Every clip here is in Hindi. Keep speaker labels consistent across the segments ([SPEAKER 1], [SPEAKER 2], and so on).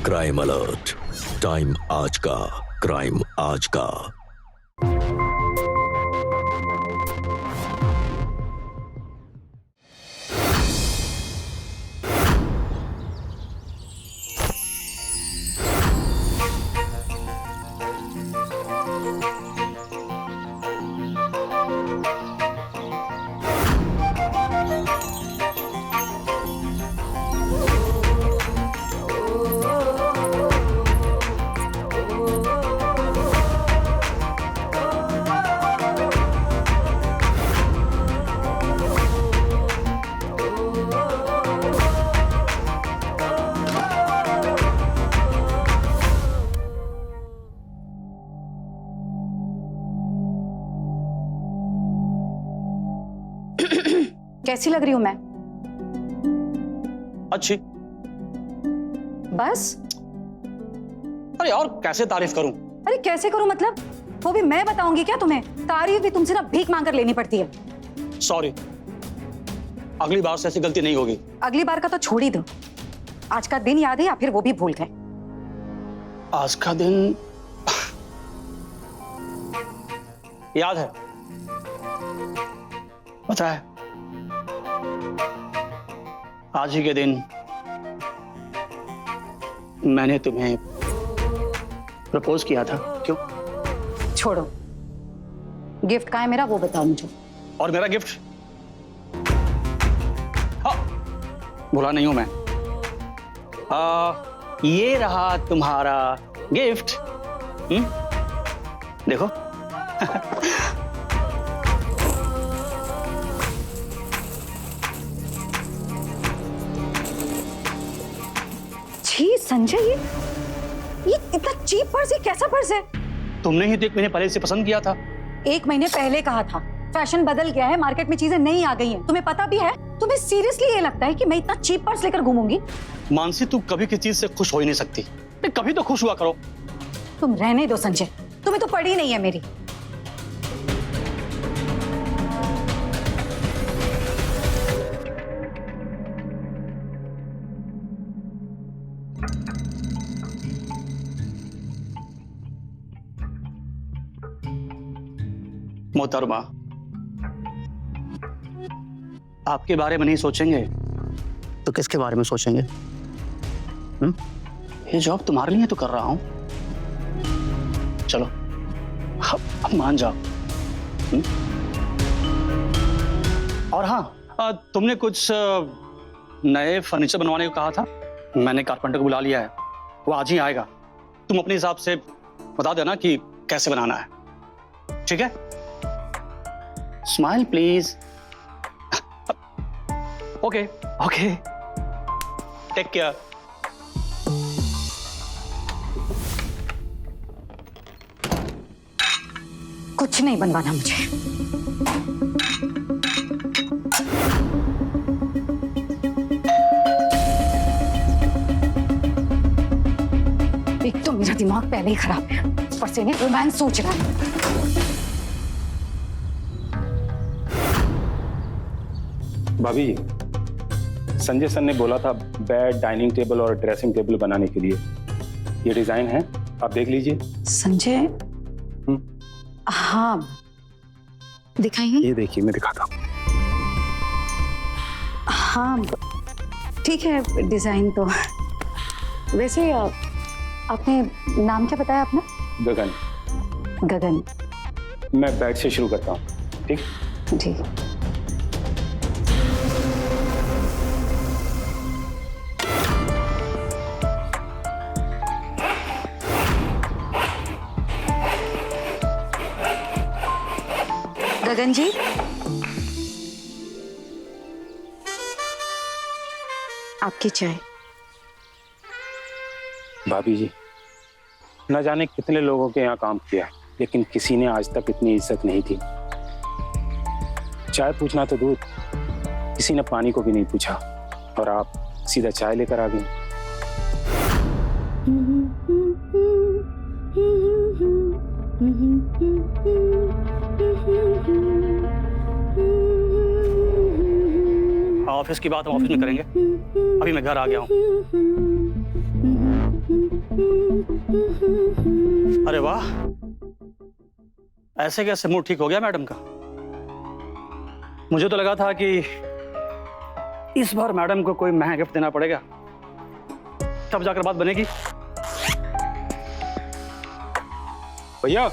[SPEAKER 1] क्राइम अलर्ट, टाइम आज का, क्राइम आज का।
[SPEAKER 2] कैसी लग रही हूं मैं?
[SPEAKER 3] अच्छी।
[SPEAKER 2] बस?
[SPEAKER 3] अरे और कैसे तारीफ करूं?
[SPEAKER 2] अरे कैसे करूं मतलब? वो भी मैं बताऊंगी क्या तुम्हें? तारीफ भी तुमसे ना भीख मांग कर लेनी पड़ती है।
[SPEAKER 3] सॉरी, अगली बार से ऐसी गलती नहीं होगी।
[SPEAKER 2] अगली बार का तो छोड़ ही दो। आज का दिन याद है या फिर वो भी भूल गए?
[SPEAKER 3] आज का दिन याद है, पता है। आज ही के दिन मैंने तुम्हें प्रपोज किया था। क्यों?
[SPEAKER 2] छोड़ो, गिफ्ट कहाँ है मेरा वो बताओ मुझे।
[SPEAKER 3] और मेरा गिफ्ट? हाँ, भूला नहीं हूं मैं। ये रहा तुम्हारा गिफ्ट। देखो।
[SPEAKER 2] छी संजय, ये इतना चीप पर्स, ये कैसा पर्स है?
[SPEAKER 3] तुमने ही तो 1 महीने पहले इसे पसंद किया था।
[SPEAKER 2] 1 महीने पहले कहा था। फैशन बदल गया है, मार्केट में चीजें नई आ गई हैं। तुम्हें पता भी है? तुम्हें सीरियसली ये लगता है कि मैं इतना चीप पर्स लेकर घूमूंगी?
[SPEAKER 3] मानसी, तू कभी किसी चीज से खुश हो ही नहीं सकती। कभी तो खुश हुआ करो।
[SPEAKER 2] तुम रहने दो संजय, तुम्हें तो पड़ी नहीं है मेरी।
[SPEAKER 3] मोहतरमा, आपके बारे में नहीं सोचेंगे तो किसके बारे में सोचेंगे? ये जॉब तुम्हारे लिए तो कर रहा हूं। चलो अब मान जाओ। और हाँ, तुमने कुछ नए फर्नीचर बनवाने को कहा था। मैंने कारपेंटर को बुला लिया है, वो आज ही आएगा। तुम अपने हिसाब से बता देना कि कैसे बनाना है, ठीक है? Smile please. Okay okay, take care.
[SPEAKER 2] कुछ नहीं बनवाना मुझे। एक तो मेरा दिमाग पहले ही खराब है, ऊपर से इन्हें रोमांस सोच रहा है।
[SPEAKER 4] भाभी जी, संजय सर ने बोला था बेड, डाइनिंग टेबल और ड्रेसिंग टेबल बनाने के लिए। ये डिजाइन है, आप देख लीजिए।
[SPEAKER 2] संजय? हाँ, दिखाइए।
[SPEAKER 4] ये देखिए, मैं दिखाता हूँ।
[SPEAKER 2] हाँ ठीक है, डिजाइन तो। वैसे आपने नाम क्या बताया अपना?
[SPEAKER 4] गगन।
[SPEAKER 2] गगन।
[SPEAKER 4] मैं बेड से शुरू करता हूँ, ठीक?
[SPEAKER 2] ठीक। गगन जी, आपकी चाय।
[SPEAKER 4] भाभी जी, न जाने कितने लोगों के यहाँ काम किया, लेकिन किसी ने आज तक इतनी इज्जत नहीं थी। चाय पूछना तो दूर, किसी ने पानी को भी नहीं पूछा, और आप सीधा चाय लेकर आ गई।
[SPEAKER 3] ऑफिस की बात हम ऑफिस में करेंगे, अभी मैं घर आ गया हूँ। अरे वाह, ऐसे कैसे मूड ठीक हो गया मैडम का? मुझे तो लगा था कि इस बार मैडम को कोई महंगा गिफ्ट देना पड़ेगा, तब जाकर बात बनेगी।
[SPEAKER 4] भैया,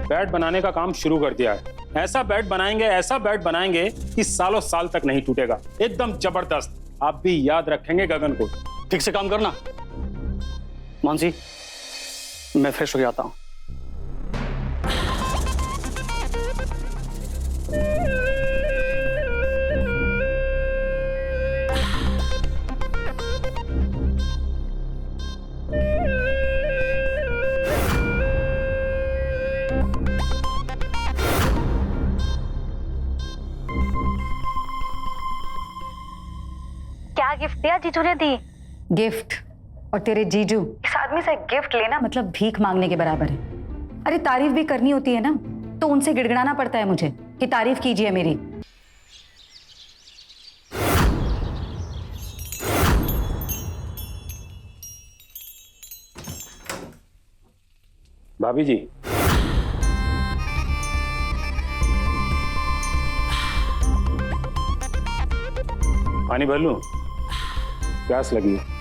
[SPEAKER 4] बैट बनाने का काम शुरू कर दिया है। ऐसा बैट बनाएंगे कि सालों साल तक नहीं टूटेगा, एकदम जबरदस्त। आप भी याद रखेंगे गगन को।
[SPEAKER 3] ठीक से काम करना। मानसी, मैं फ्रेश हो के आता हूं।
[SPEAKER 2] क्या गिफ्ट दिया जीजू ने? दी गिफ्ट? और तेरे जीजू इस आदमी से गिफ्ट लेना मतलब भीख मांगने के बराबर है। अरे तारीफ भी करनी होती है ना, तो उनसे गिड़गिड़ाना पड़ता है मुझे कि तारीफ कीजिए मेरी।
[SPEAKER 4] भाभी जी, पानी भर लूं? प्यास लगी है।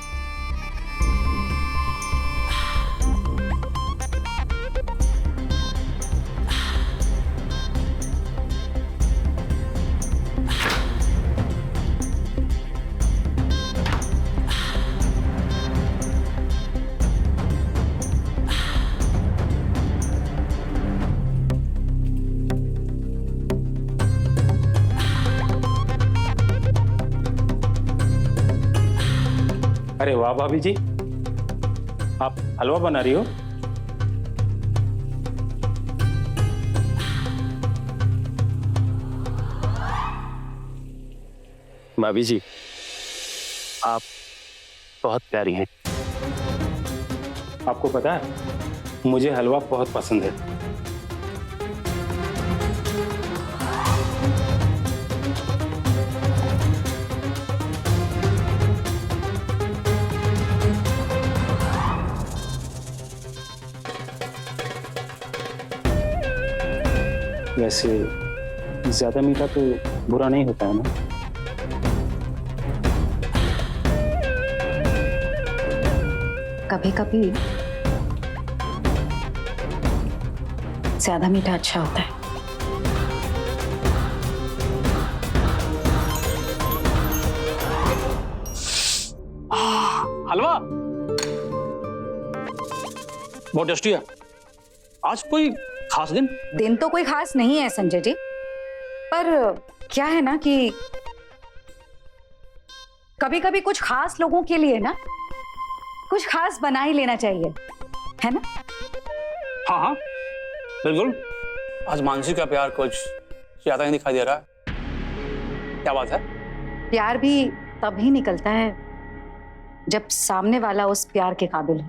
[SPEAKER 4] अरे वाह भाभी जी, आप हलवा बना रही हो?
[SPEAKER 5] भाभी जी, आप बहुत प्यारी हैं।
[SPEAKER 4] आपको पता है, मुझे हलवा बहुत पसंद है। वैसे ज्यादा मीठा तो बुरा नहीं होता है ना?
[SPEAKER 2] कभी कभी ज्यादा मीठा अच्छा होता है।
[SPEAKER 3] हलवा बहुत टेस्टी है। आज कोई खास दिन
[SPEAKER 2] तो कोई खास नहीं है संजय जी, पर क्या है ना कि कभी कभी कुछ खास लोगों के लिए ना कुछ खास बना ही लेना चाहिए, है ना?
[SPEAKER 3] हाँ हाँ बिल्कुल। आज मानसी का प्यार कुछ ज्यादा ही दिखाई दे रहा है। क्या बात है?
[SPEAKER 2] प्यार भी तभी निकलता है जब सामने वाला उस प्यार के काबिल हो।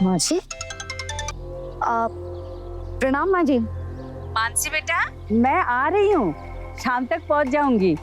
[SPEAKER 2] माँ जी, प्रणाम माँ जी।
[SPEAKER 6] मानसी बेटा,
[SPEAKER 2] मैं आ रही हूँ, शाम तक पहुँच जाऊंगी।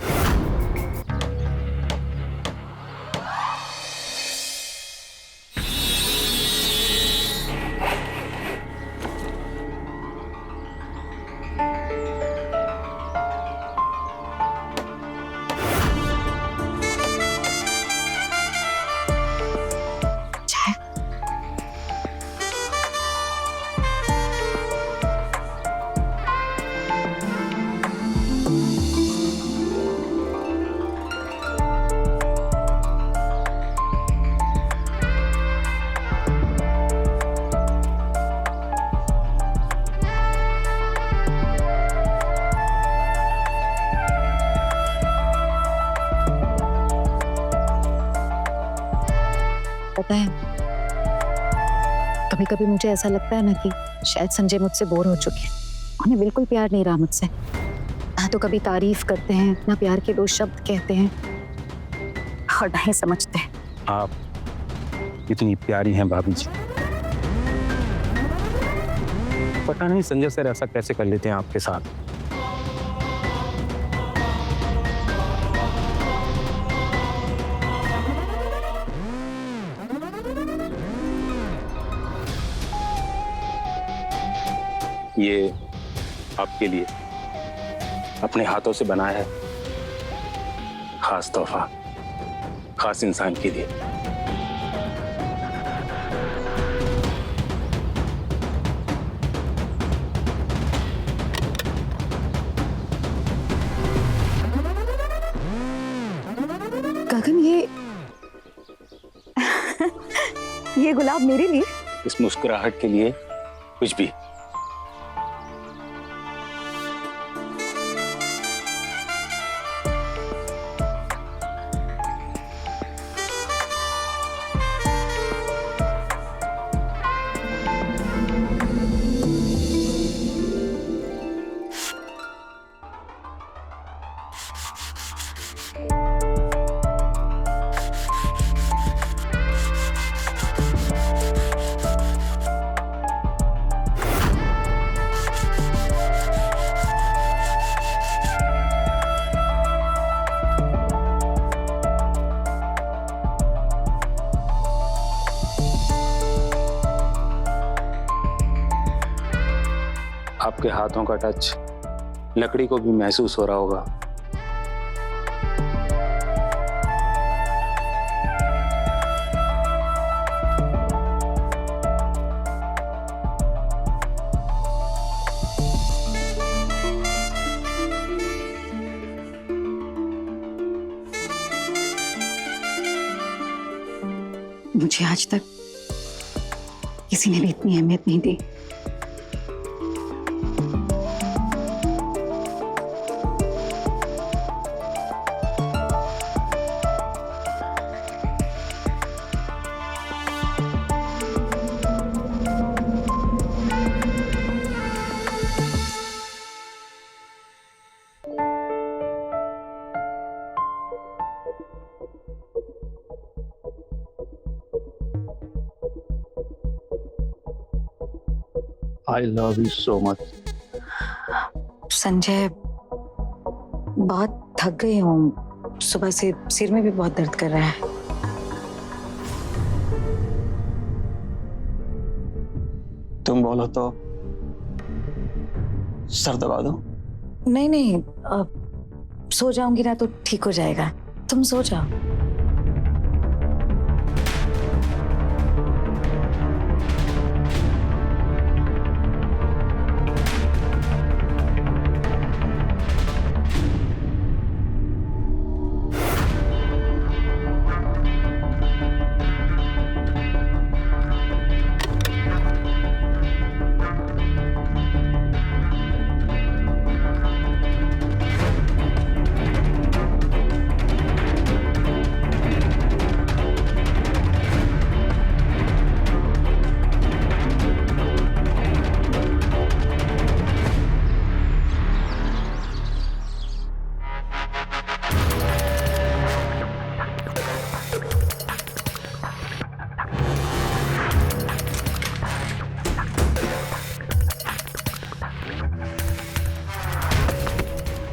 [SPEAKER 6] पता है, कभी कभी मुझे ऐसा लगता है ना कि शायद संजय मुझसे बोर हो चुके हैं। उन्हें बिल्कुल प्यार नहीं रहा मुझसे। ना तो कभी तारीफ करते हैं, ना प्यार के 2 शब्द कहते हैं, और ना ही समझते हैं।
[SPEAKER 4] आप इतनी प्यारी हैं भाभी जी। पता नहीं संजय सर ऐसा कैसे कर लेते हैं आपके साथ। ये आपके लिए अपने हाथों से बनाया है खास तोहफा, खास इंसान के लिए।
[SPEAKER 6] गगन, ये गुलाब मेरे लिए?
[SPEAKER 4] इस मुस्कुराहट के लिए कुछ भी। आपके हाथों का टच लकड़ी को भी महसूस हो रहा होगा।
[SPEAKER 6] मुझे आज तक किसी ने भी इतनी अहमियत नहीं दी।
[SPEAKER 3] I love you so much.
[SPEAKER 6] Sanjay, बहुत थक गई हूँ। सुबह से सिर में भी बहुत दर्द कर रहा है।
[SPEAKER 3] तुम बोलो तो सर दबा दो।
[SPEAKER 6] नहीं नहीं, सो जाऊंगी ना तो ठीक हो जाएगा। तुम सो जाओ।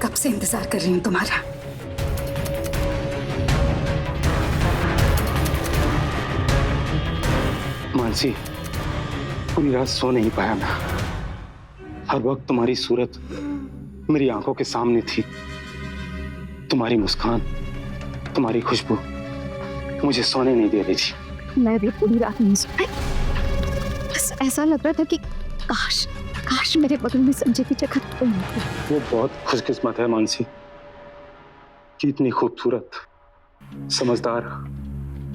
[SPEAKER 6] कब से इंतजार कर रही हूँ तुम्हारा।
[SPEAKER 4] मानसी, पूरी रात सो नहीं पाया मैं। हर वक्त तुम्हारी सूरत मेरी आंखों के सामने थी। तुम्हारी मुस्कान, तुम्हारी खुशबू मुझे सोने नहीं दे रही थी।
[SPEAKER 6] मैं भी पूरी रात नहीं सो पाई। बस ऐसा लग रहा था कि काश काश मेरे बगल में संजय की जगह तुम होती।
[SPEAKER 4] वो बहुत खुशकिस्मत है मानसी कि इतनी खूबसूरत, समझदार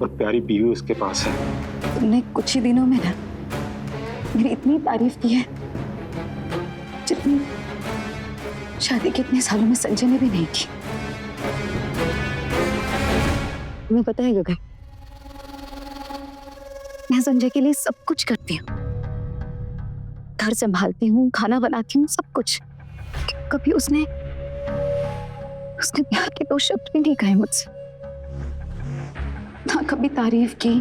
[SPEAKER 4] और प्यारी बीवी उसके पास है।
[SPEAKER 6] तुमने कुछ ही दिनों में ना मेरी इतनी तारीफ की है जितनी शादी के इतने सालों में संजय ने भी नहीं की। तुम्हें पता है गगन, मैं संजय के लिए सब कुछ करती हूँ, घर संभालती हूँ, खाना बनाती हूँ, सब कुछ। कभी उसने प्यार के 2 शब्द भी नहीं कहे मुझसे, ना कभी तारीफ की,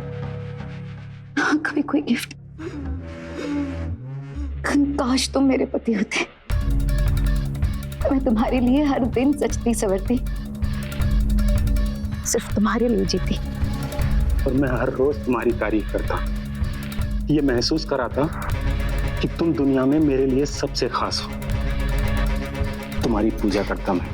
[SPEAKER 6] ना कभी कोई गिफ्ट। काश तुम मेरे पति होते, मैं तुम्हारे लिए हर दिन सजती सवरती, सिर्फ तुम्हारे लिए जीती।
[SPEAKER 4] और मैं हर रोज तुम्हारी तारीफ करता, ये महसूस कराता कि तुम दुनिया में मेरे लिए सबसे खास हो। तुम्हारी पूजा करता मैं।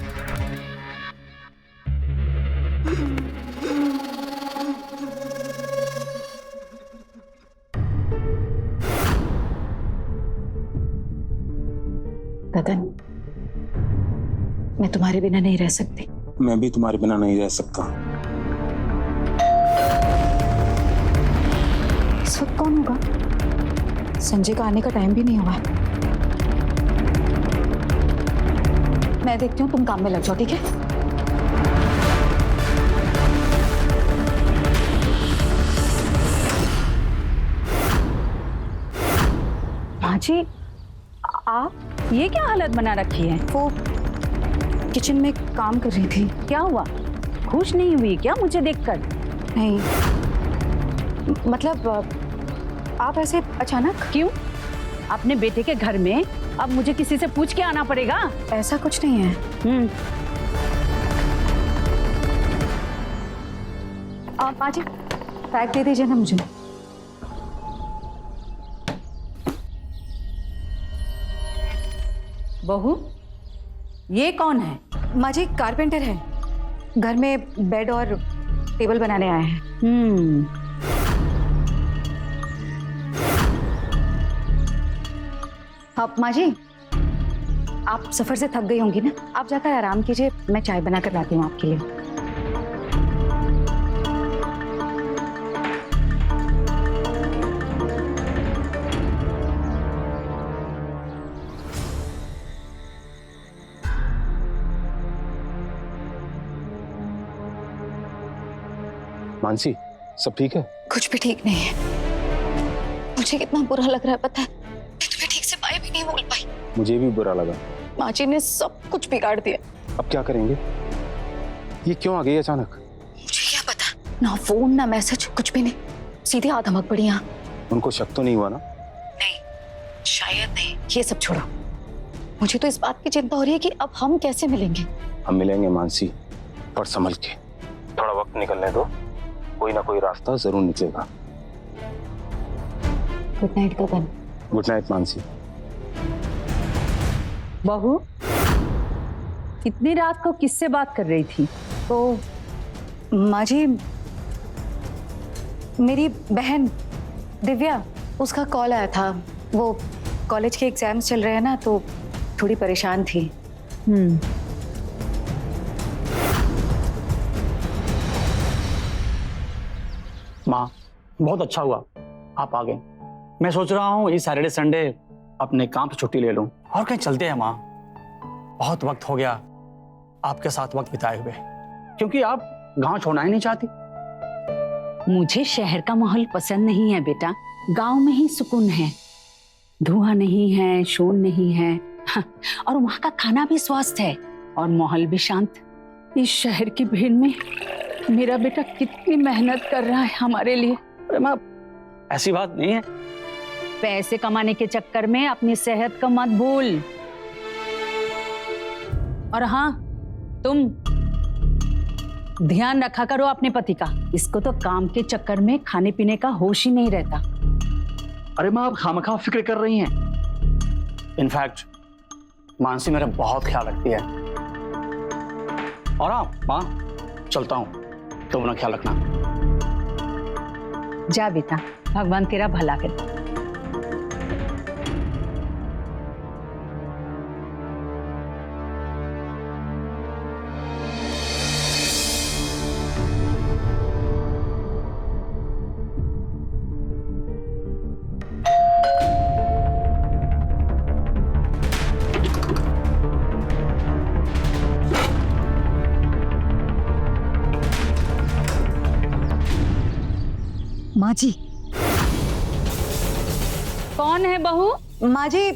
[SPEAKER 6] गगन, मैं तुम्हारे बिना नहीं रह सकती।
[SPEAKER 4] मैं भी तुम्हारे बिना नहीं रह सकता।
[SPEAKER 6] इस वक्त कौन होगा? संजय का आने का टाइम भी नहीं हुआ है। मैं देखती हूँ, तुम काम में लग जाओ, ठीक है?
[SPEAKER 2] माँ जी, आप ये क्या हालत बना रखी है?
[SPEAKER 6] वो किचन में काम कर रही थी।
[SPEAKER 2] क्या हुआ? खुश नहीं हुई क्या मुझे देखकर?
[SPEAKER 6] नहीं, मतलब आप ऐसे अचानक?
[SPEAKER 2] क्यों? अपने बेटे के घर में अब मुझे किसी से पूछ के आना पड़ेगा?
[SPEAKER 6] ऐसा कुछ नहीं है। आप आज पैक दे दीजिए ना मुझे।
[SPEAKER 2] बहू, ये कौन है?
[SPEAKER 6] माँ जी, कारपेंटर है, घर में बेड और टेबल बनाने आए हैं। आप माँ जी, आप सफर से थक गई होंगी ना, आप जाकर आराम कीजिए, मैं चाय बना कर लाती हूँ आपके लिए।
[SPEAKER 4] मानसी, सब ठीक है?
[SPEAKER 6] कुछ भी ठीक नहीं है। मुझे कितना बुरा लग रहा है पता है? मैं तुम्हें ठीक से बाय भी नहीं बोल पाई।
[SPEAKER 4] मुझे भी बुरा लगा।
[SPEAKER 6] माँ जी ने सब कुछ बिगाड़ दिया।
[SPEAKER 4] अब क्या करेंगे? ये क्यों आ गई अचानक?
[SPEAKER 6] मुझे क्या पता, ना फोन ना मैसेज, कुछ भी नहीं, सीधे आ धमक पड़ी यहाँ।
[SPEAKER 4] उनको शक तो नहीं हुआ ना?
[SPEAKER 6] नहीं, शायद नहीं। ये सब छोड़ो, मुझे तो इस बात की चिंता हो रही है कि अब हम कैसे मिलेंगे।
[SPEAKER 4] हम मिलेंगे मानसी, पर संभल के। थोड़ा वक्त निकलने दो, कोई ना कोई रास्ता जरूर निकलेगा।
[SPEAKER 6] Good night Gagan.
[SPEAKER 4] Good night Mansi.
[SPEAKER 2] बहू, इतनी रात को किससे बात कर रही थी?
[SPEAKER 6] तो माँ जी, मेरी बहन दिव्या, उसका कॉल आया था। वो कॉलेज के एग्जाम्स चल रहे हैं ना, तो थोड़ी परेशान थी।
[SPEAKER 3] माँ, बहुत अच्छा हुआ आप आ गए। मैं सोच रहा हूँ इस सैटरडे संडे अपने काम से छुट्टी ले लूँ और कहीं चलते हैं माँ। बहुत वक्त हो गया आपके साथ वक्त बिताए हुए, क्योंकि आप गांव छोड़ना ही नहीं चाहती।
[SPEAKER 2] मुझे शहर का माहौल पसंद नहीं है बेटा, गांव में ही सुकून है। धुआं नहीं है, शोर नहीं है, और वहां का खाना भी स्वस्थ है और माहौल भी शांत। इस शहर की भीड़ में मेरा बेटा कितनी मेहनत कर रहा है हमारे लिए।
[SPEAKER 3] अरे माँ, ऐसी बात नहीं है।
[SPEAKER 2] पैसे कमाने के चक्कर में अपनी सेहत का मत भूल। और हाँ, तुम ध्यान रखा करो अपने पति का। इसको तो काम के चक्कर में खाने पीने का होश ही नहीं रहता।
[SPEAKER 3] अरे माँ, आप खामखा फिक्र कर रही हैं। इनफैक्ट मानसी मेरा बहुत ख्याल रखती है। और हाँ माँ, चलता हूँ, तुम अपना ख्याल रखना।
[SPEAKER 2] जा बेटा, भगवान तेरा भला करे।
[SPEAKER 6] माँ जी,
[SPEAKER 7] कौन है बहू?
[SPEAKER 2] माँ जी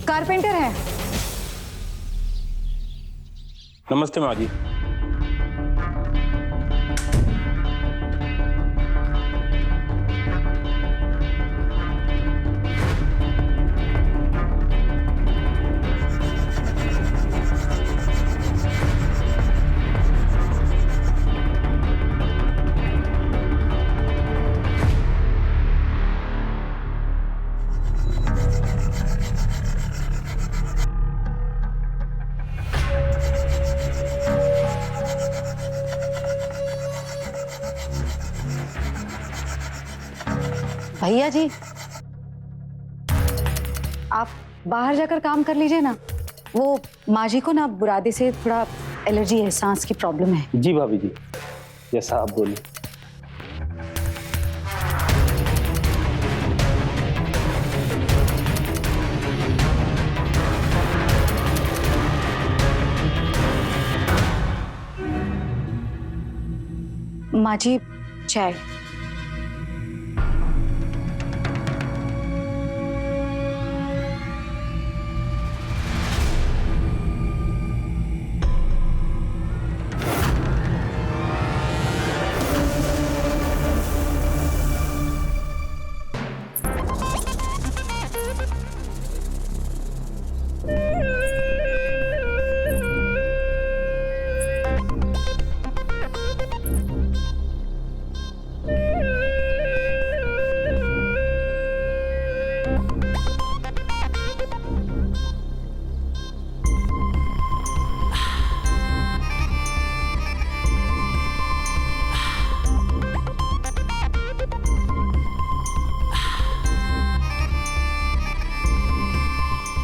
[SPEAKER 2] कारपेंटर है।
[SPEAKER 4] नमस्ते माँ जी।
[SPEAKER 2] भैया जी आप बाहर जाकर काम कर लीजिए ना। वो माँ जी को ना बुरादे से थोड़ा एलर्जी है, सांस की प्रॉब्लम है।
[SPEAKER 4] जी भाभी जी, जैसा आप बोले।
[SPEAKER 2] माँ जी चाय।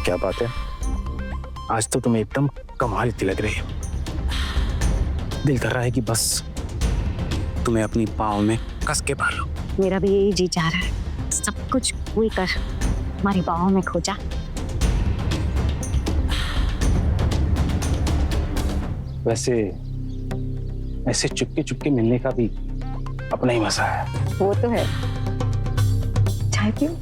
[SPEAKER 4] क्या बात है, आज तो तुम एकदम कमाल की लग रही हो। दिल कर रहा है कि बस तुम्हें अपनी पाँव में कस के पालो।
[SPEAKER 6] मेरा भी यही जी चाह रहा है, सब कुछ भूल कर हमारी बाहों में खो जा।
[SPEAKER 4] वैसे ऐसे चुपके चुपके मिलने का भी अपना ही मजा है।
[SPEAKER 2] वो तो है। चाय पियो।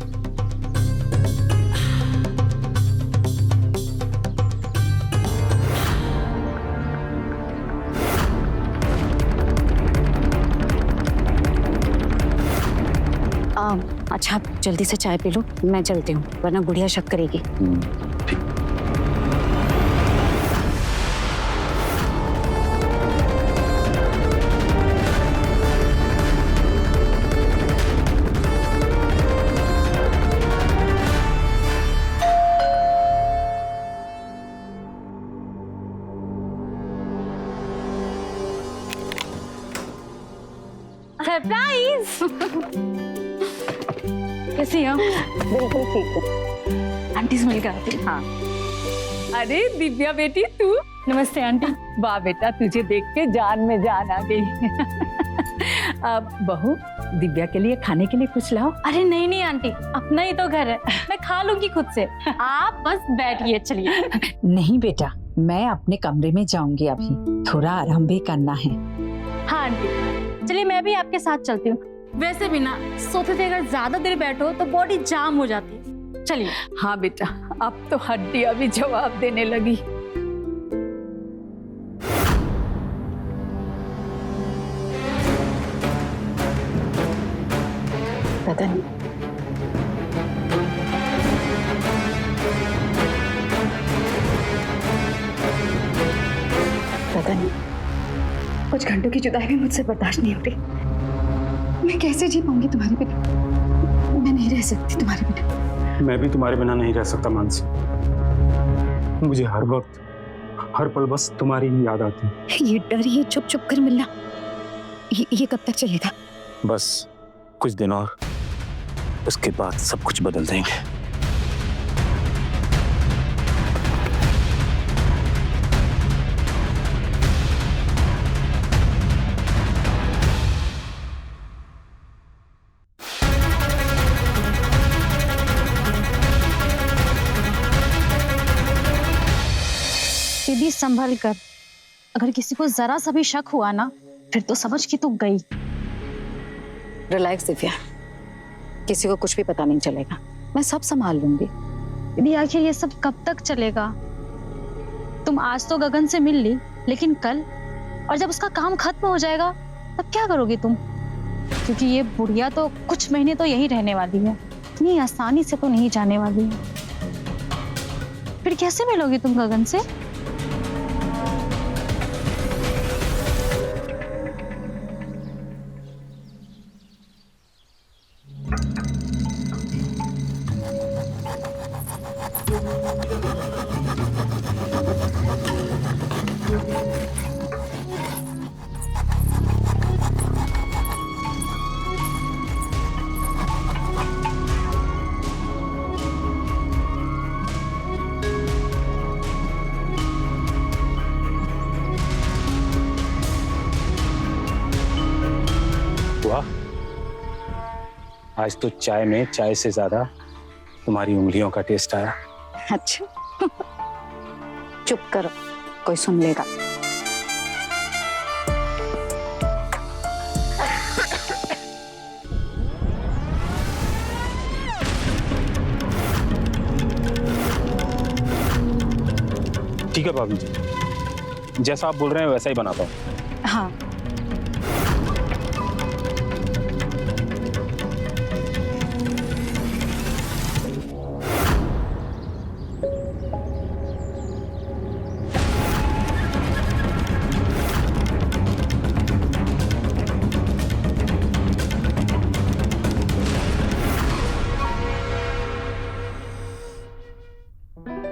[SPEAKER 6] अच्छा आप जल्दी से चाय पी लो, मैं चलती हूँ वरना गुड़िया शक करेगी।
[SPEAKER 4] ठीक।
[SPEAKER 7] सरप्राइज। कैसी हो?
[SPEAKER 6] बिल्कुल ठीक है।
[SPEAKER 7] आंटी से मिलकर आती हूँ। हाँ। अरे दिव्या बेटी तू। नमस्ते आंटी। वाह बेटा, तुझे देख के जान में जान आ गई। अब बहू दिव्या के लिए खाने के लिए कुछ लाओ।
[SPEAKER 8] अरे नहीं नहीं आंटी, अपना ही तो घर है, मैं खा लूंगी खुद से। आप बस बैठिए। चलिए।
[SPEAKER 9] नहीं बेटा, मैं अपने कमरे में जाऊंगी, अभी थोड़ा आराम भी करना है।
[SPEAKER 8] हाँ आंटी, चलिए मैं भी आपके साथ चलती हूँ। वैसे भी ना सोफे पे अगर ज्यादा देर बैठो तो बॉडी जाम हो जाती है। चलिए।
[SPEAKER 7] हाँ बेटा, अब तो हड्डियां भी जवाब देने लगी।
[SPEAKER 6] पता नहीं
[SPEAKER 2] कुछ घंटों की जुदाई भी मुझसे बर्दाश्त नहीं हो रही। मैं कैसे जी पाऊंगी तुम्हारे बिना? मैं नहीं रह सकती तुम्हारे बिना।
[SPEAKER 4] मैं भी तुम्हारे बिना नहीं रह सकता मानसी। मुझे हर वक्त हर पल बस तुम्हारी ही याद आती है।
[SPEAKER 6] ये डर, ये चुप चुप कर मिलना, ये कब तक चलेगा?
[SPEAKER 4] बस कुछ दिन और, उसके बाद सब कुछ बदल देंगे।
[SPEAKER 8] दीदी संभल कर, अगर किसी को जरा सा भी शक हुआ ना फिर तो समझ के तू गई।
[SPEAKER 6] रिलैक्स दिव्या, किसी को कुछ भी पता नहीं चलेगा। मैं सब संभाल लूंगी।
[SPEAKER 8] दीदी आखिर ये सब कब तक चलेगा? तुम आज तो गगन से मिल ली, लेकिन कल और जब उसका काम खत्म हो जाएगा तब क्या करोगी तुम? क्योंकि ये बुढ़िया तो कुछ महीने तो यही रहने वाली है, इतनी आसानी से तो नहीं जाने वाली है। फिर कैसे मिलोगी तुम गगन से?
[SPEAKER 4] वाह, आज तो चाय में चाय से ज्यादा तुम्हारी उंगलियों का टेस्ट आया।
[SPEAKER 6] अच्छा चुप करो, कोई सुन लेगा।
[SPEAKER 4] ठीक है भाभी जी, जैसा आप बोल रहे हैं वैसा ही बनाता हूँ।
[SPEAKER 6] हाँ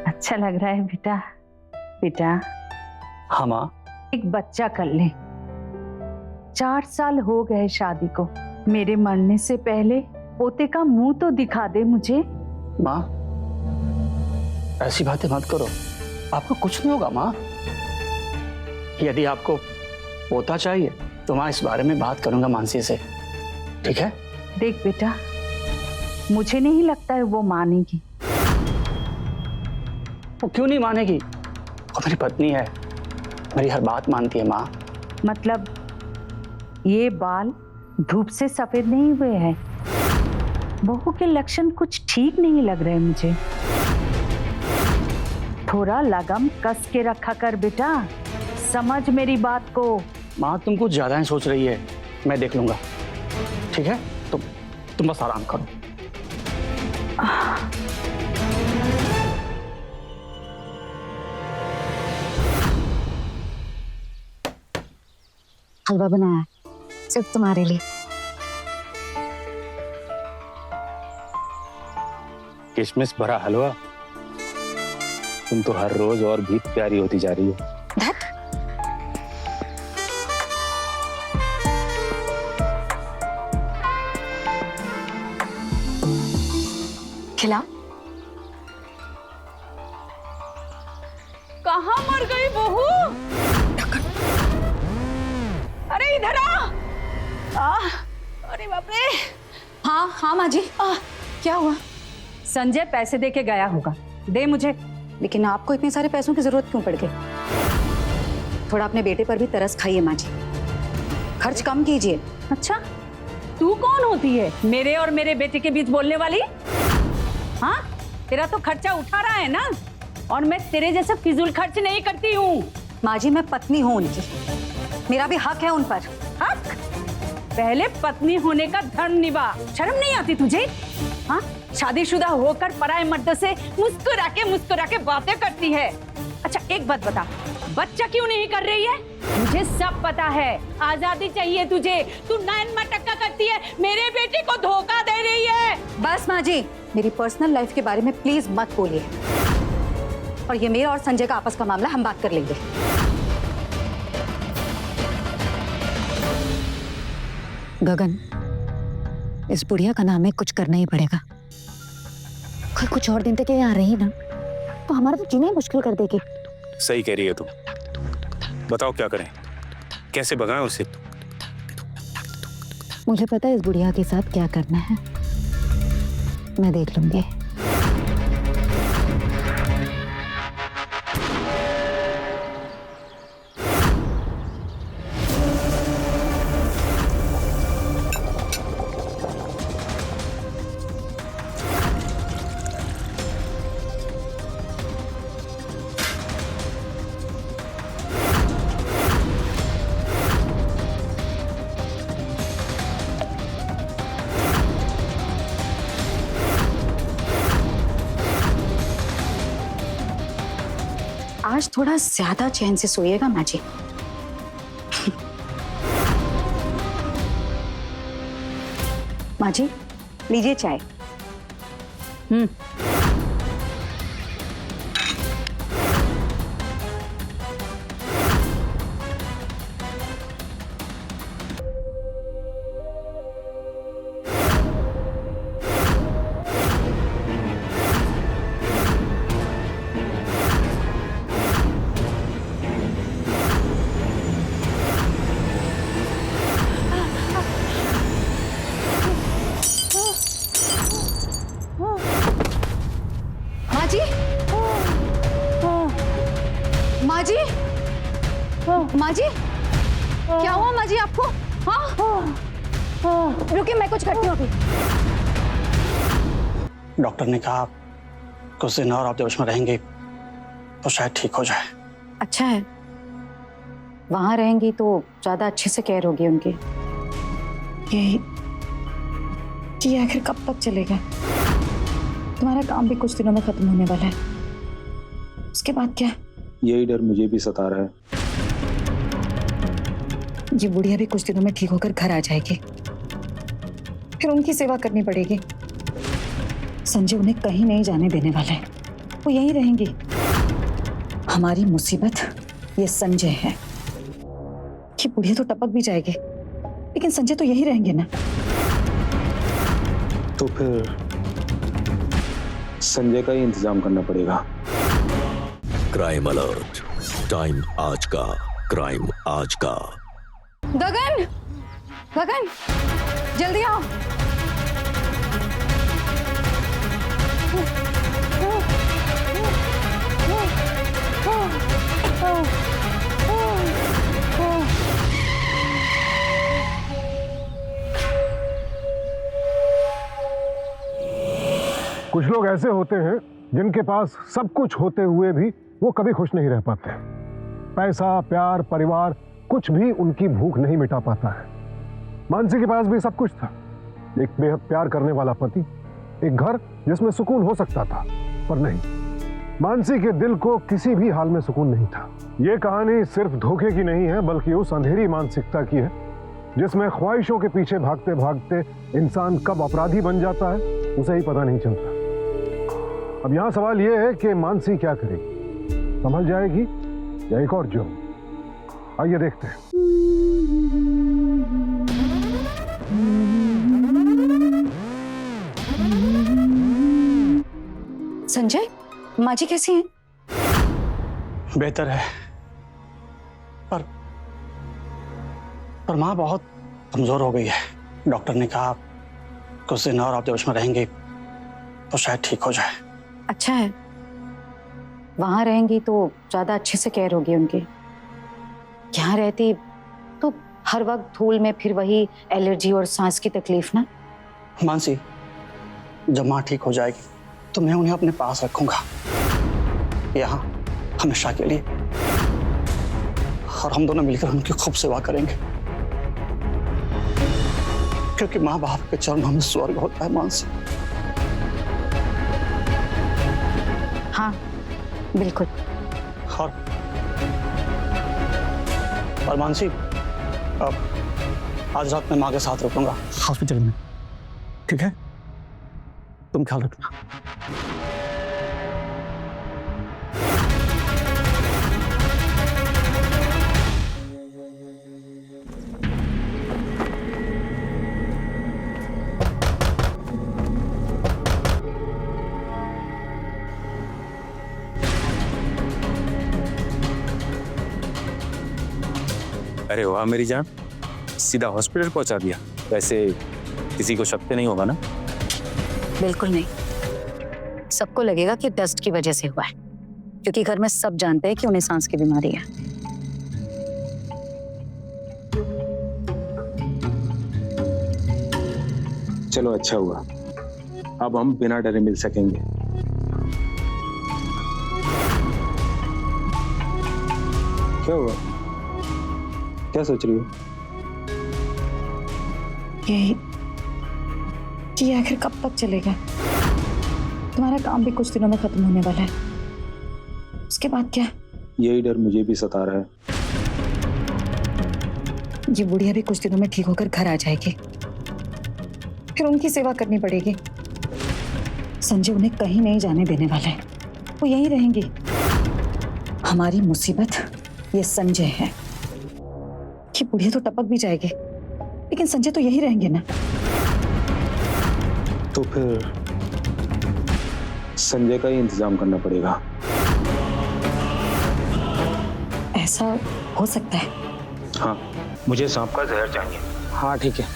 [SPEAKER 7] अच्छा लग रहा है बेटा। बेटा
[SPEAKER 3] हाँ माँ।
[SPEAKER 7] एक बच्चा कर ले। 4 साल हो गए शादी को, मेरे मरने से पहले पोते का मुंह तो दिखा दे मुझे।
[SPEAKER 3] माँ ऐसी बातें मत करो, आपको कुछ नहीं होगा माँ। यदि आपको पोता चाहिए तो मैं इस बारे में बात करूंगा मानसी से, ठीक है?
[SPEAKER 7] देख बेटा, मुझे नहीं लगता है वो मानेगी।
[SPEAKER 3] वो क्यों नहीं मानेगी? वो मेरी पत्नी है, मेरी हर बात मानती है माँ।
[SPEAKER 7] मतलब ये बाल धूप से सफेद नहीं हुए हैं। बहू के लक्षण कुछ ठीक नहीं लग रहे मुझे। थोड़ा लगाम कस के रखा कर बेटा, समझ मेरी बात को।
[SPEAKER 3] माँ तुम कुछ ज्यादा ही सोच रही है, मैं देख लूंगा, ठीक है? तुम बस आराम करो।
[SPEAKER 6] हलवा बनाया है सिर्फ तुम्हारे लिए।
[SPEAKER 4] किशमिश भरा हलवा, तुम तो हर रोज और भी प्यारी होती जा रही हो।
[SPEAKER 6] धत। खिला।
[SPEAKER 7] कहाँ मर गई बहू? अरे इधर आ। अरे बाप रे।
[SPEAKER 2] हाँ हाँ माँ जी। क्या हुआ?
[SPEAKER 7] संजय पैसे दे के गया होगा, दे मुझे।
[SPEAKER 2] लेकिन आपको इतने सारे पैसों की जरूरत क्यों पड़ गई? थोड़ा अपने बेटे पर भी तरस खाइए माँ जी, खर्च कम कीजिए।
[SPEAKER 7] अच्छा, तू कौन होती है मेरे और मेरे बेटे के बीच बोलने वाली? हाँ, तेरा तो खर्चा उठा रहा है ना, और मैं तेरे जैसे फिजूल खर्च नहीं करती हूँ।
[SPEAKER 2] माँ जी मैं पत्नी हूँ उनकी, मेरा भी हक है उन पर।
[SPEAKER 7] हक? पहले पत्नी होने का धर्म निभा। शर्म नहीं आती तुझे? हाँ, शादीशुदा होकर पराये मर्द से मुस्कुरा के बातें करती है। अच्छा एक बात बता, बच्चा क्यों नहीं कर रही है? मुझे सब पता है, आजादी चाहिए तुझे। तू नैन मटक्का करती है, मेरे बेटे को धोखा दे रही है।
[SPEAKER 2] बस माँ जी, मेरी पर्सनल लाइफ के बारे में प्लीज मत बोलिए, और ये मेरा और संजय का आपस का मामला हम बात कर लेंगे।
[SPEAKER 6] गगन, इस बुढ़िया का नाम है, कुछ करना ही पड़ेगा। कोई कुछ और दिन तक यहाँ रही ना तो हमारा तो जीना ही मुश्किल कर देगी।
[SPEAKER 4] सही कह रही है तुम, बताओ क्या करें, कैसे भगाएं उसे?
[SPEAKER 6] मुझे पता है इस बुढ़िया के साथ क्या करना है, मैं देख लूंगी। आज थोड़ा ज्यादा चैन से सोइएगा माँ जी। माँ जी लीजिए चाय। माँ जी, माँ जी, माँ जी, क्या हुआ माँ जी आपको? हाँ, रुकिए मैं कुछ करती हूँ अभी।
[SPEAKER 3] डॉक्टर ने कहा कुछ दिन और आप जब इसमें रहेंगे तो शायद ठीक हो जाए।
[SPEAKER 6] अच्छा है, वहां रहेंगी तो ज्यादा अच्छे से केयर होगी उनकी। ये आखिर कब तक चलेगा? तुम्हारा काम भी कुछ दिनों में खत्म होने वाला है, उसके बाद क्या?
[SPEAKER 4] यही डर मुझे भी सता रहा है।
[SPEAKER 6] ये बुढ़िया भी कुछ दिनों में ठीक होकर घर आ जाएगी, फिर उनकी सेवा करनी पड़ेगी। संजय उन्हें कहीं नहीं जाने देने वाला है, वो यहीं रहेंगी। हमारी मुसीबत ये संजय है कि बुढ़िया तो टपक भी जाएगी, लेकिन संजय तो यहीं रहेंगे ना।
[SPEAKER 4] तो फिर संजय का ही इंतजाम करना पड़ेगा।
[SPEAKER 1] क्राइम अलर्ट, टाइम आज का, क्राइम आज का।
[SPEAKER 2] गगन, गगन, जल्दी आओ।
[SPEAKER 10] कुछ लोग ऐसे होते हैं जिनके पास सब कुछ होते हुए भी वो कभी खुश नहीं रह पाते। पैसा, प्यार, परिवार कुछ भी उनकी भूख नहीं मिटा पाता है। मानसी के पास भी सब कुछ था, एक बेहद प्यार करने वाला पति, एक घर जिसमें सुकून हो सकता था, पर नहीं, मानसी के दिल को किसी भी हाल में सुकून नहीं था। ये कहानी सिर्फ धोखे की नहीं है, बल्कि उस अंधेरी मानसिकता की है जिसमें ख्वाहिशों के पीछे भागते भागते इंसान कब अपराधी बन जाता है उसे ही पता नहीं चलता। अब यहां सवाल यह है कि मानसी क्या करेगी, संभल जाएगी या एक और जुर्म? आइए देखते हैं।
[SPEAKER 6] संजय, माँ जी कैसी हैं?
[SPEAKER 3] बेहतर है, पर माँ बहुत कमजोर हो गई है। डॉक्टर ने कहा कुछ दिन और आप जब इसमें रहेंगे तो शायद ठीक हो जाए।
[SPEAKER 6] अच्छा है, वहां रहेंगी तो ज्यादा अच्छे से केयर होगी उनकी। यहाँ रहती तो हर वक्त धूल में फिर वही एलर्जी और सांस की तकलीफ ना।
[SPEAKER 3] मानसी, जब माँ ठीक हो जाएगी तो मैं उन्हें अपने पास रखूंगा, यहाँ हमेशा के लिए, और हम दोनों मिलकर उनकी खूब सेवा करेंगे, क्योंकि माँ बाप के चरणों में स्वर्ग होता है। मानसी,
[SPEAKER 6] हाँ बिल्कुल।
[SPEAKER 3] और मानसी, अब आज रात मैं माँ के साथ रुकूंगा हॉस्पिटल में, ठीक है? तुम ख्याल रखना।
[SPEAKER 5] अरे वाह मेरी जान, सीधा हॉस्पिटल पहुंचा दिया। वैसे किसी को शक तो नहीं होगा ना?
[SPEAKER 6] बिल्कुल नहीं, सबको लगेगा कि डस्ट की वजह से हुआ है, क्योंकि घर में सब जानते हैं कि उन्हें सांस की बीमारी है।
[SPEAKER 4] चलो अच्छा हुआ, अब हम बिना डरे मिल सकेंगे। क्या हुआ, क्या सोच रही हो?
[SPEAKER 6] ये आखिर कब तक चलेगा? तुम्हारा काम भी कुछ दिनों में खत्म होने वाला है, उसके बाद क्या?
[SPEAKER 4] यही डर मुझे भी सता रहा है।
[SPEAKER 6] ये बुढ़िया भी कुछ दिनों में ठीक होकर घर आ जाएगी, फिर उनकी सेवा करनी पड़ेगी। संजय उन्हें कहीं नहीं जाने देने वाला है, वो यहीं रहेंगी। हमारी मुसीबत ये संजय है। ये बुढ़िया तो टपक भी जाएगी, लेकिन संजय तो यहीं रहेंगे ना।
[SPEAKER 4] तो फिर संजय का ही इंतजाम करना पड़ेगा।
[SPEAKER 6] ऐसा हो सकता है।
[SPEAKER 4] हाँ, मुझे सांप का जहर चाहिए। हाँ ठीक है।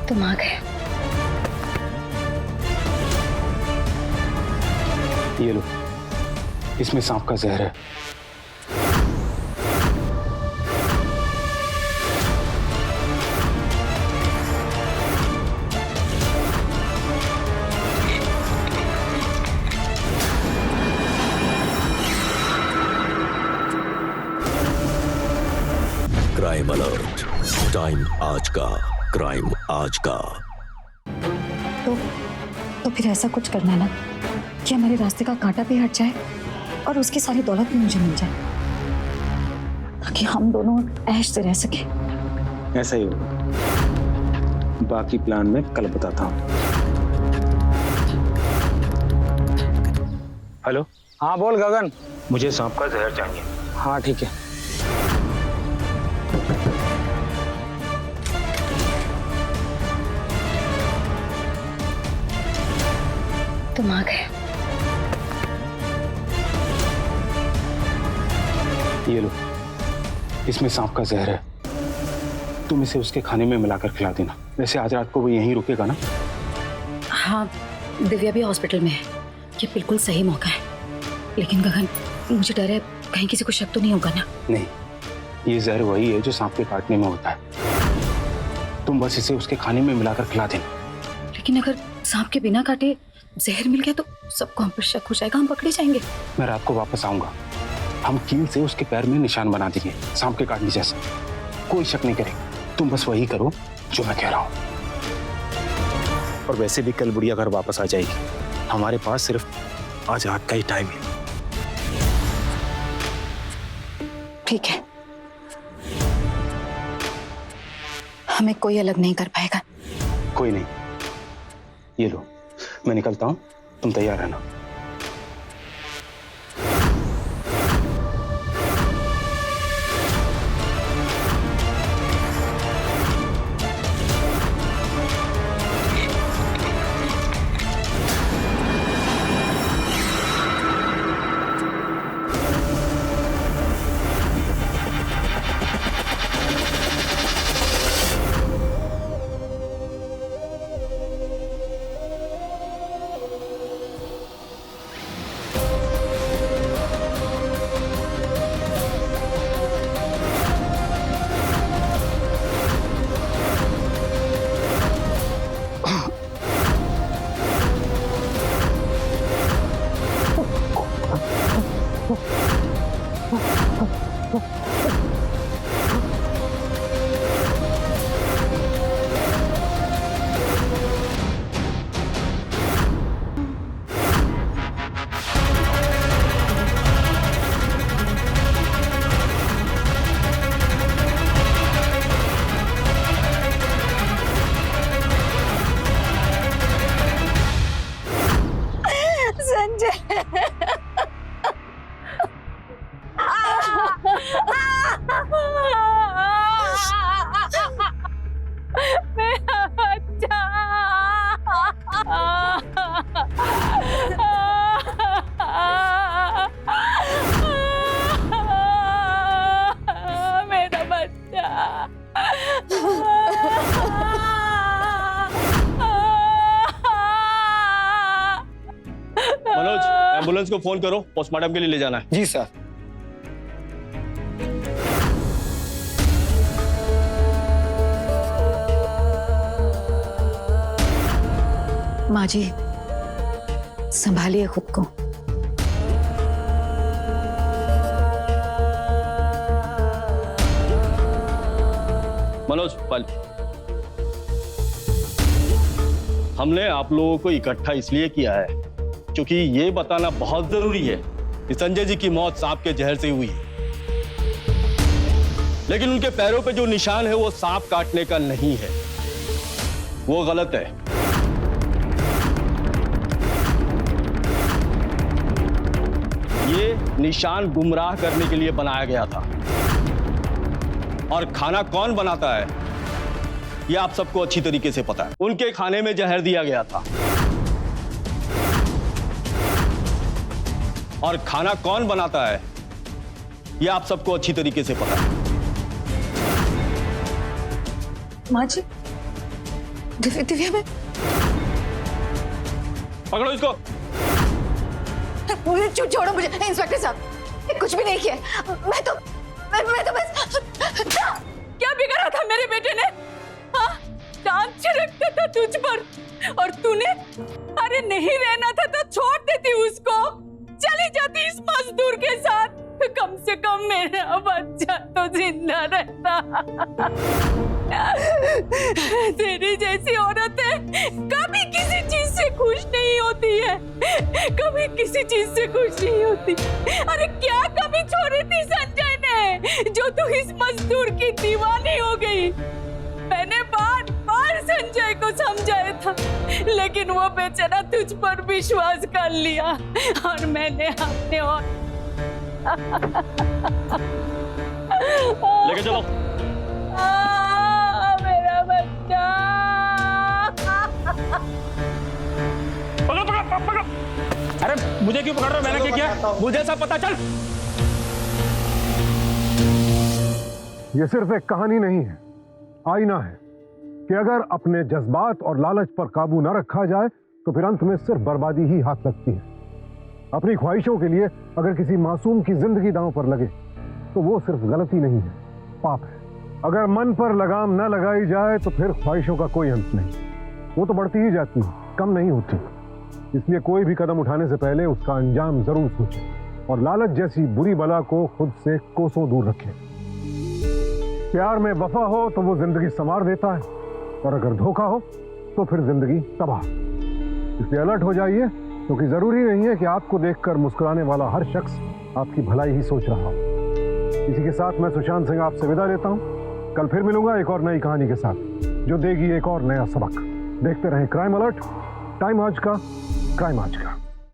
[SPEAKER 6] तुम आ गए।
[SPEAKER 4] ये लो, इसमें सांप का जहर है।
[SPEAKER 1] क्राइम अलर्ट, टाइम आज का, क्राइम आज का।
[SPEAKER 6] तो फिर ऐसा कुछ करना ना कि हमारे रास्ते का कांटा भी हट जाए और उसकी सारी दौलत भी मुझे मिल जाए, ताकि हम दोनों ऐश से रह सके।
[SPEAKER 4] ऐसा ही होगा। बाकी प्लान मैं कल बताता हूँ। हेलो। हाँ बोल गगन। मुझे सांप का जहर चाहिए। हाँ ठीक है।
[SPEAKER 6] तुम आ गए।
[SPEAKER 4] ये लो, इसमें सांप का जहर है। तुम इसे उसके खाने में मिलाकर खिला देना। वैसे आज रात को वो यहीं रुकेगा ना?
[SPEAKER 6] हाँ, दिव्या भी हॉस्पिटल में है। ये बिल्कुल सही मौका है। लेकिन गगन, मुझे डर है कहीं किसी को शक तो नहीं होगा ना?
[SPEAKER 4] नहीं, ये जहर वही है जो सांप के काटने में होता है। तुम बस इसे उसके खाने में मिलाकर खिला देना।
[SPEAKER 6] लेकिन अगर सांप के बिना काटे जहर मिल गया तो सबको हम पर शक हो जाएगा, हम पकड़े जाएंगे।
[SPEAKER 4] मैं रात को वापस आऊंगा। हम कील से उसके पैर में निशान बना देंगे, सांप के काटने जैसा। कोई शक नहीं करेगा। तुम बस वही करो जो मैं कह रहा हूँ।
[SPEAKER 5] और वैसे भी कल बुढ़िया घर वापस आ जाएगी। हमारे पास सिर्फ आज रात का ही टाइम है।
[SPEAKER 6] ठीक है, हमें कोई अलग नहीं कर पाएगा।
[SPEAKER 4] कोई नहीं। ये लो, मैं निकलता हूँ, तुम तैयार रहना।
[SPEAKER 3] एम्बुलेंस को फोन करो, पोस्टमार्टम के लिए ले जाना है।
[SPEAKER 11] जी सर।
[SPEAKER 6] माँ जी, संभालिए खुद को।
[SPEAKER 3] मनोज, पल।
[SPEAKER 11] हमने आप लोगों को इकट्ठा इसलिए किया है क्योंकि ये बताना बहुत जरूरी है कि संजय जी की मौत सांप के जहर से हुई है, लेकिन उनके पैरों पे जो निशान है वो सांप काटने का नहीं है, वो गलत है। ये निशान गुमराह करने के लिए बनाया गया था। और खाना कौन बनाता है ये आप सबको अच्छी तरीके से पता है। उनके खाने में जहर दिया गया था। और खाना कौन बनाता है ये आप सबको अच्छी तरीके से पता है।
[SPEAKER 6] माँ जी, दिव्या में
[SPEAKER 11] पकड़ो इसको।
[SPEAKER 6] छोड़ो मुझे इंस्पेक्टर साहब, कुछ भी नहीं किया। मैं तो बस
[SPEAKER 7] क्या बिगाड़ा था मेरे बेटे ने? हाँ, चांद छिड़कता था तुझ पर और तूने, अरे नहीं रहना था तो छोड़ देती उसको, चली जाती इस मजदूर के साथ, कम से कम मेरा बच्चा तो जिंदा रहता। तेरी जैसी औरतें कभी किसी चीज से खुश नहीं होती है, कभी किसी चीज से खुश नहीं होती। अरे क्या कमी छोड़ी थी संजय ने जो तू इस मजदूर की दीवानी हो गई? मैंने बार बार संजय को समझाया था, लेकिन वो बेचारा तुझ पर विश्वास कर लिया और मैंने अपने और
[SPEAKER 11] लेके चलो।
[SPEAKER 7] मेरा बच्चा।
[SPEAKER 11] पकड़ो पकड़ो पकड़ो।
[SPEAKER 4] अरे मुझे क्यों पकड़ रहे हो? मैंने क्या किया? मुझे सब पता चल।
[SPEAKER 10] ये सिर्फ एक कहानी नहीं है, आईना है कि अगर अपने जज्बात और लालच पर काबू न रखा जाए तो फिर अंत में सिर्फ बर्बादी ही हाथ लगती है। अपनी ख्वाहिशों के लिए अगर किसी मासूम की जिंदगी दांव पर लगे तो वो सिर्फ गलती नहीं है, पाप है। अगर मन पर लगाम न लगाई जाए तो फिर ख्वाहिशों का कोई अंत नहीं, वो तो बढ़ती ही जाती है, कम नहीं होती। इसलिए कोई भी कदम उठाने से पहले उसका अंजाम जरूर सोचें और लालच जैसी बुरी बला को खुद से कोसों दूर रखें। प्यार में वफा हो तो वो जिंदगी संवार देता है और अगर धोखा हो तो फिर जिंदगी तबाह। इसलिए अलर्ट हो जाइए, क्योंकि जरूरी नहीं है कि आपको देखकर मुस्कुराने वाला हर शख्स आपकी भलाई ही सोच रहा हो। इसी के साथ मैं सुशांत सिंह आपसे विदा लेता हूं। कल फिर मिलूंगा एक और नई कहानी के साथ जो देगी एक और नया सबक। देखते रहें क्राइम अलर्ट, टाइम आज का, क्राइम आज का।